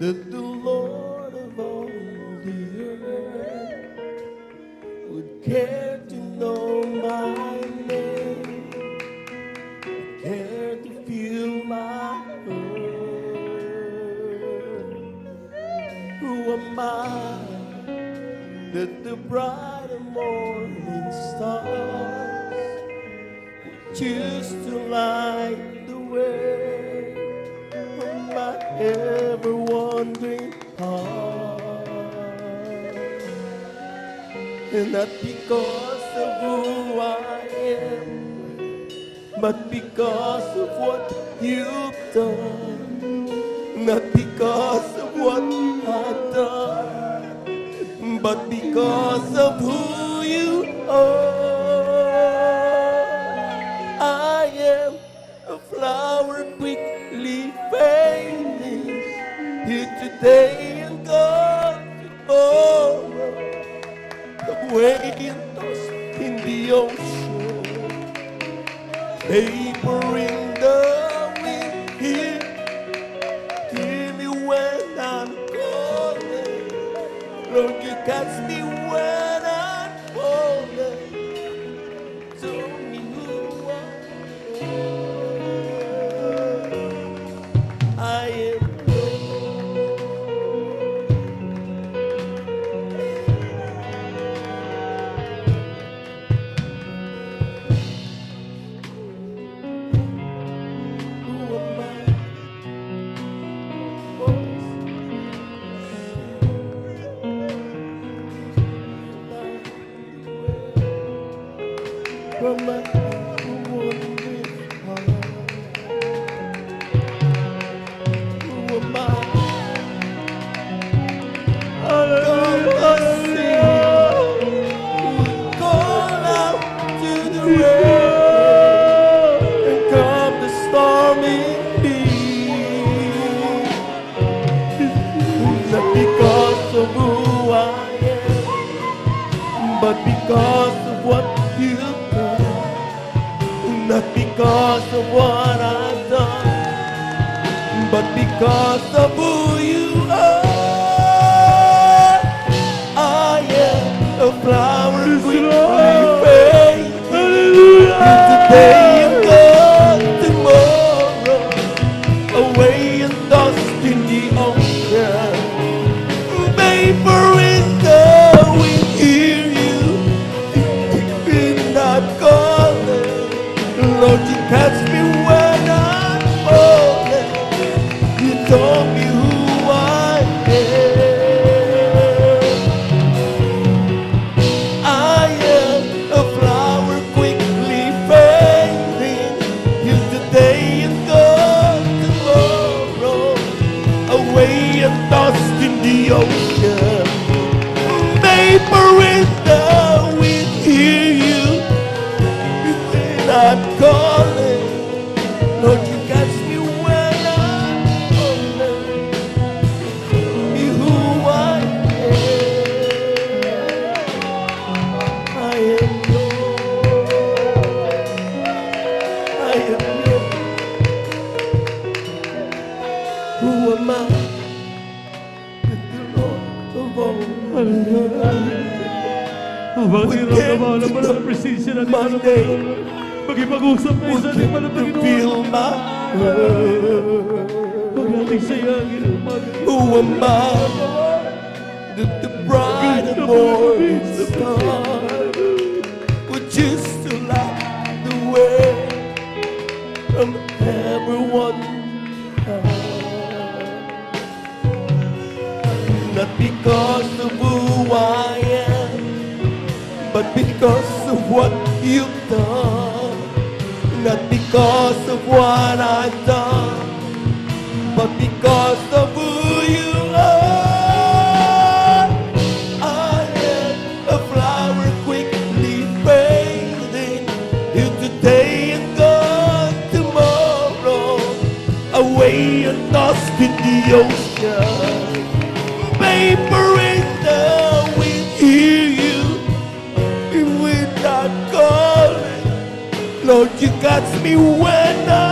that the Lord of all the earth would care to know my name, care to feel my hurt. Who am I that the bright and morning stars choose to light the way of my ever-wandering heart? And not because of who I am, but because of what you've done. Not because of what I've done, but because of who you are. I am a flower quickly fading, here today and gone tomorrow, away and tossed in the ocean, paper in the wind. Hear me when I'm calling, Lord, you catch me when I'm falling. Tell me who I am. From my wandering heart, who am I? Come and sing, call out to the rain, and come the stormy sea. Not because of who I am, but because of what you do. Not because of what I've done, but because of who you are. I am a flower quickly fading, here today and gone tomorrow, away and lost in the ocean, vapor in the wind. Hear you, if not calling, Lord, you catch me when I'm falling. You told me who I am. I am a flower quickly fading, here today and gone tomorrow, away and lost in the ocean, vapor in the wind. Hear you, I'm calling, Lord, you catch me when I'm falling. Be who I am. I am yours. I am yours. Who am I? That the Lord of all Habang sinasamahan naman ang presensya natin my name, magipag-usap kayo sa ating would Panginoon. feel my hurt. Huwag nating sayangin ang mga Who am I that the bright and morning star would choose to light the way from everyone's heart? Not because of who I am, but because of what you've done. Not because of what I've done, but because of who you are. I am a flower quickly fading, here today and gone tomorrow, away and lost in the ocean, vapor in the wind. Hear you, without calling, Lord, you got me when I